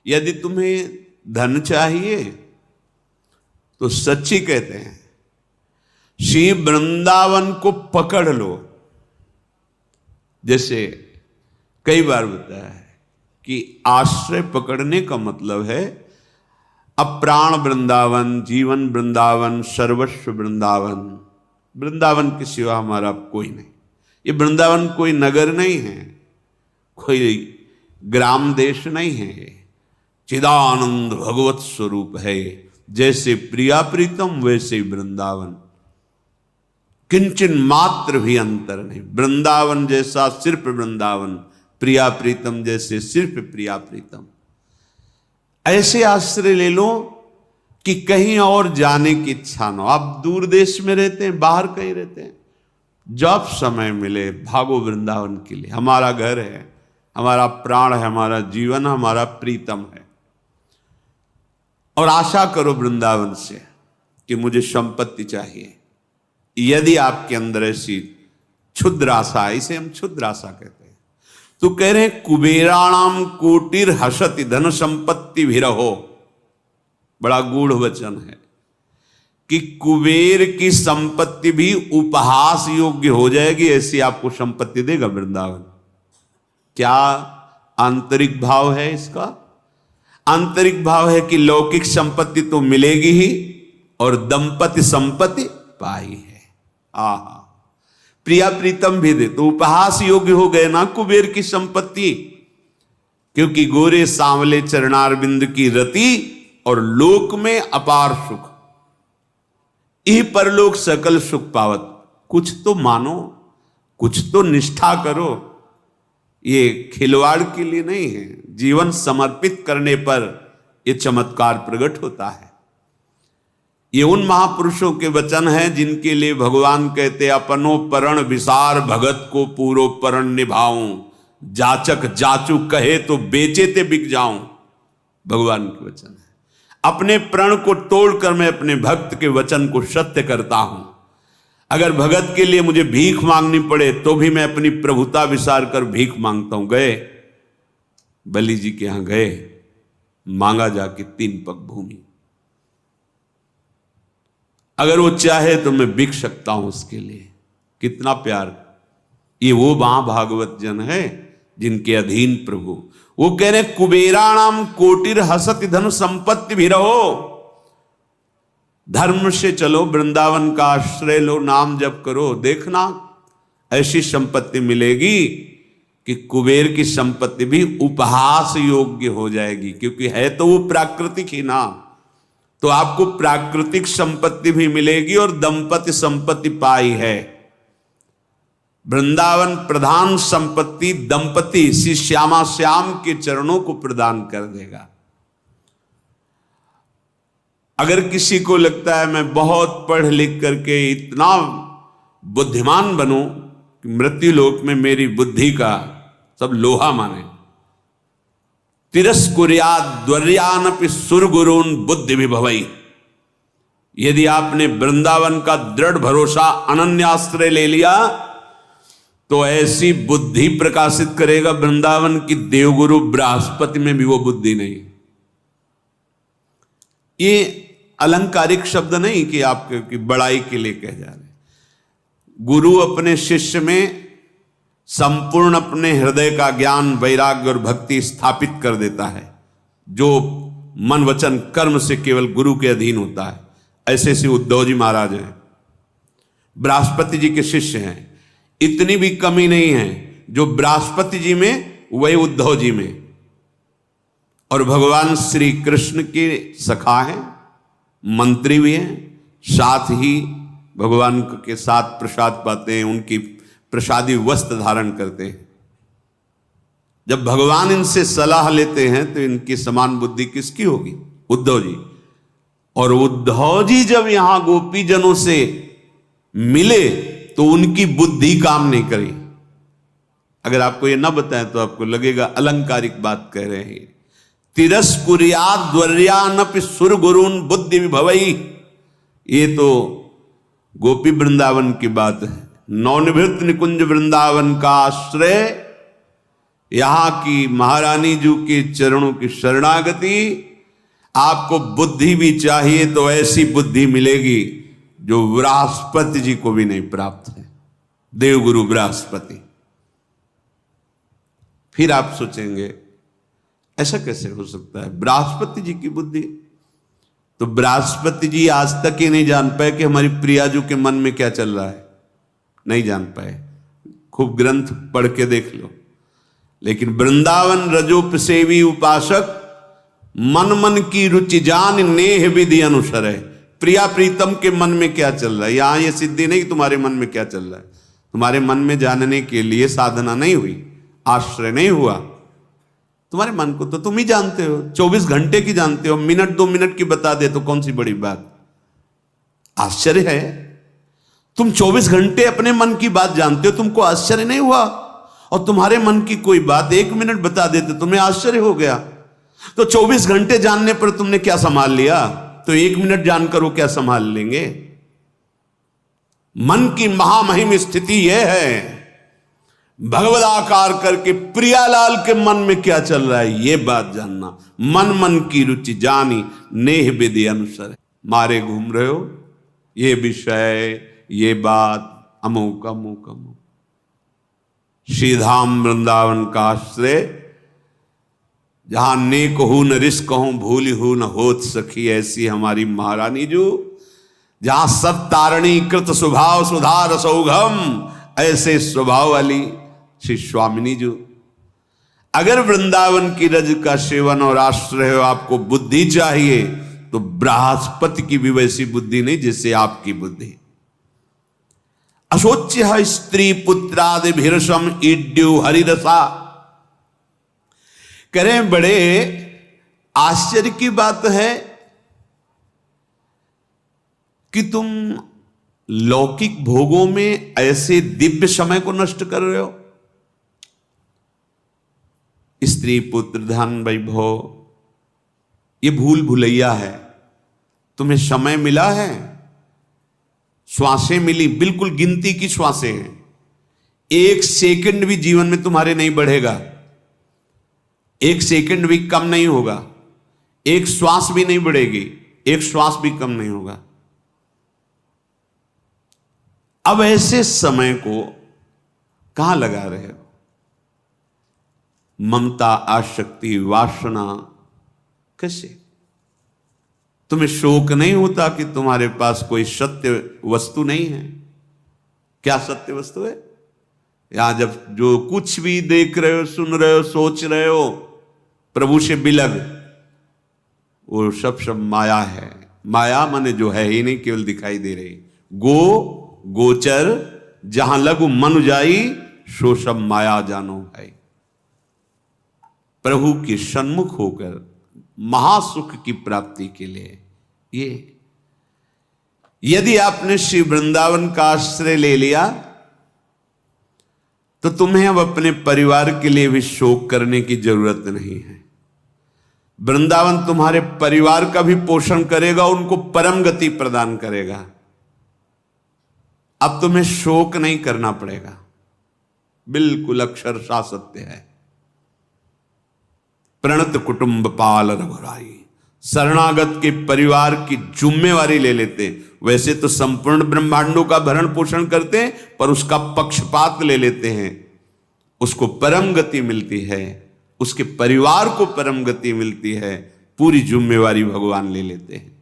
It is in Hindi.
यदि तुम्हें धन चाहिए तो सच्ची कहते हैं श्री वृंदावन को पकड़ लो। जैसे कई बार बताया है कि आश्रय पकड़ने का मतलब है अप्राण वृंदावन, जीवन वृंदावन, सर्वस्व वृंदावन। वृंदावन के सिवा हमारा कोई नहीं। ये वृंदावन कोई नगर नहीं है, कोई ग्राम देश नहीं है, चिदानंद भगवत स्वरूप है। जैसे प्रिया प्रीतम वैसे ही वृंदावन, किंचन मात्र भी अंतर नहीं। वृंदावन जैसा सिर्फ वृंदावन, प्रिया प्रीतम जैसे सिर्फ प्रिया प्रीतम। ऐसे आश्रय ले लो कि कहीं और जाने की इच्छा ना हो। आप दूर देश में रहते हैं, बाहर कहीं रहते हैं, जब समय मिले भागो वृंदावन के लिए। हमारा घर है, हमारा प्राण है, हमारा जीवन, हमारा प्रीतम है। और आशा करो वृंदावन से कि मुझे संपत्ति चाहिए। यदि आपके अंदर ऐसी क्षुद्र आशा है, इसे हम क्षुद्र आशा कहते हैं, तो कह रहे हैं कुबेराणाम कोटिर हसति धन संपत्ति भी रहो। बड़ा गूढ़ वचन है कि कुबेर की संपत्ति भी उपहास योग्य हो जाएगी, ऐसी आपको संपत्ति देगा वृंदावन। क्या आंतरिक भाव है इसका? आंतरिक भाव है कि लौकिक संपत्ति तो मिलेगी ही और दंपति संपत्ति पाई है। आहा, प्रिया प्रीतम भी दे तो उपहास योग्य हो गए ना कुबेर की संपत्ति। क्योंकि गोरे सांवले चरणारविंद की रति और लोक में अपार सुख, यही परलोक सकल सुख पावत। कुछ तो मानो, कुछ तो निष्ठा करो। ये खिलवाड़ के लिए नहीं है, जीवन समर्पित करने पर यह चमत्कार प्रकट होता है। ये उन महापुरुषों के वचन हैं जिनके लिए भगवान कहते अपनो परण विसार भगत को पूरो परण निभाऊं, जाचक जाचू कहे तो बेचे ते बिक जाऊं। भगवान के वचन है। अपने प्रण को तोड़कर मैं अपने भक्त के वचन को सत्य करता हूं। अगर भगत के लिए मुझे भीख मांगनी पड़े तो भी मैं अपनी प्रभुता विसार कर भीख मांगता हूं। गए बलि जी के यहां गए, मांगा जाके 3 पग भूमि। अगर वो चाहे तो मैं बिक सकता हूं उसके लिए। कितना प्यार! ये वो महाभागवत जन है जिनके अधीन प्रभु। वो कह रहे कुबेराणाम कोटिर हसति धन संपत्ति भी रहो। धर्म से चलो, वृंदावन का आश्रय लो, नाम जप करो, देखना ऐसी संपत्ति मिलेगी कि कुबेर की संपत्ति भी उपहास योग्य हो जाएगी। क्योंकि है तो वो प्राकृतिक ही ना, तो आपको प्राकृतिक संपत्ति भी मिलेगी और दंपति संपत्ति पाई है। वृंदावन प्रधान संपत्ति दंपति श्री श्यामा श्याम के चरणों को प्रदान कर देगा। अगर किसी को लगता है मैं बहुत पढ़ लिख करके इतना बुद्धिमान बनूं कि मृत्युलोक में मेरी बुद्धि का सब लोहा माने, तिरस्कुर्याद्वर्यानपि सुरगुरून् बुद्धि विभवई। यदि आपने वृंदावन का दृढ़ भरोसा अनन्याश्रय ले लिया तो ऐसी बुद्धि प्रकाशित करेगा वृंदावन की देवगुरु बृहस्पति में भी वो बुद्धि नहीं। ये अलंकारिक शब्द नहीं कि आपकी बड़ाई के लिए कह जा रहे। गुरु अपने शिष्य में संपूर्ण अपने हृदय का ज्ञान, वैराग्य और भक्ति स्थापित कर देता है, जो मन वचन कर्म से केवल गुरु के अधीन होता है। ऐसे श्री उद्धव जी महाराज हैं, बृहस्पति जी के शिष्य हैं। इतनी भी कमी नहीं है जो बृहस्पति जी में वही उद्धव जी में। और भगवान श्री कृष्ण के सखा हैं, मंत्री भी हैं, साथ ही भगवान के साथ प्रसाद पाते हैं, उनकी प्रसादी वस्त्र धारण करते हैं। जब भगवान इनसे सलाह लेते हैं तो इनकी समान बुद्धि किसकी होगी? उद्धव जी। और उद्धव जी जब यहां गोपी जनों से मिले तो उनकी बुद्धि काम नहीं करी। अगर आपको ये ना बताएं तो आपको लगेगा अलंकारिक बात कह रहे हैं। तिरस्कुर्याद्वर्यानपि सुरगुरून् बुद्धि विभवई। ये तो गोपी वृंदावन की बात है। नवनिभृत निकुंज वृंदावन का आश्रय यहां की महारानी जी के चरणों की शरणागति, आपको बुद्धि भी चाहिए तो ऐसी बुद्धि मिलेगी जो बृहस्पति जी को भी नहीं प्राप्त है, देवगुरु बृहस्पति। फिर आप सोचेंगे ऐसा कैसे हो सकता है, बृहस्पति जी की बुद्धि? तो बृहस्पति जी आज तक ही नहीं जान पाए कि हमारी प्रियाजू के मन में क्या चल रहा है, नहीं जान पाए। खूब ग्रंथ पढ़ के देख लो। लेकिन वृंदावन रजोप सेवी उपासक मन मन की रुचि जान नेह विधि अनुसर है। प्रिया प्रीतम के मन में क्या चल रहा है, यहां ये सिद्धि नहीं तुम्हारे मन में क्या चल रहा है। तुम्हारे मन में जानने के लिए साधना नहीं हुई, आश्रय नहीं हुआ। तुम्हारे मन को तो तुम ही जानते हो, 24 घंटे की जानते हो। मिनट 2 मिनट की बता दे तो कौन सी बड़ी बात। आश्चर्य है, तुम 24 घंटे अपने मन की बात जानते हो, तुमको आश्चर्य नहीं हुआ? और तुम्हारे मन की कोई बात 1 मिनट बता देते तुम्हें आश्चर्य हो गया। तो 24 घंटे जानने पर तुमने क्या संभाल लिया, तो 1 मिनट जानकर वो क्या संभाल लेंगे? मन की महामहिम स्थिति यह है, भगवदाकार करके प्रियालाल के मन में क्या चल रहा है ये बात जानना। मन मन की रुचि जानी नेह विधि अनुसर। मारे घूम रहे हो, ये विषय ये बात अमुक अमुक अमुक। श्रीधाम वृंदावन का आश्रय, जहां नेक हूं न रिस्क हूं भूल हूं न होत सखी, ऐसी हमारी महारानी जो, जहां सब तारणी कृत स्वभाव सुधार सौघम, ऐसे स्वभाव वाली श्री स्वामिनी जो। अगर वृंदावन की रज का सेवन और आश्रय हो, आपको बुद्धि चाहिए तो बृहस्पति की भी वैसी बुद्धि नहीं जैसे आपकी बुद्धि। अशोच्य स्त्री पुत्रादि भीरसम ईड्यु हरिरसा। करें बड़े आश्चर्य की बात है कि तुम लौकिक भोगों में ऐसे दिव्य समय को नष्ट कर रहे हो। स्त्री पुत्र धन वैभव ये भूल भुलैया है। तुम्हें समय मिला है, श्वासें मिली, बिल्कुल गिनती की श्वासें हैं। 1 सेकंड भी जीवन में तुम्हारे नहीं बढ़ेगा, 1 सेकंड भी कम नहीं होगा, 1 श्वास भी नहीं बढ़ेगी, 1 श्वास भी कम नहीं होगा। अब ऐसे समय को कहां लगा रहे हो? ममता आसक्ति वासना कैसे? तुम्हें शोक नहीं होता कि तुम्हारे पास कोई सत्य वस्तु नहीं है? क्या सत्य वस्तु है? यहां जब जो कुछ भी देख रहे हो, सुन रहे हो, सोच रहे हो प्रभु से बिलग, वो सब माया है। माया माने जो है ही नहीं, केवल दिखाई दे रही। गोचर जहां लघु मन जाई, सो सब माया जानो भाई। प्रभु के सन्मुख होकर महासुख की प्राप्ति के लिए ये, यदि आपने श्री वृंदावन का आश्रय ले लिया तो तुम्हें अब अपने परिवार के लिए भी शोक करने की जरूरत नहीं है। वृंदावन तुम्हारे परिवार का भी पोषण करेगा, उनको परम गति प्रदान करेगा। अब तुम्हें शोक नहीं करना पड़ेगा। बिल्कुल अक्षरशः सत्य है। प्रणत कुटुंब पाल रघुराई, शरणागत के परिवार की जिम्मेवारी ले लेते। वैसे तो संपूर्ण ब्रह्मांडों का भरण पोषण करते हैं, पर उसका पक्षपात ले लेते हैं। उसको परम गति मिलती है, उसके परिवार को परम गति मिलती है, पूरी जिम्मेवारी भगवान ले लेते हैं।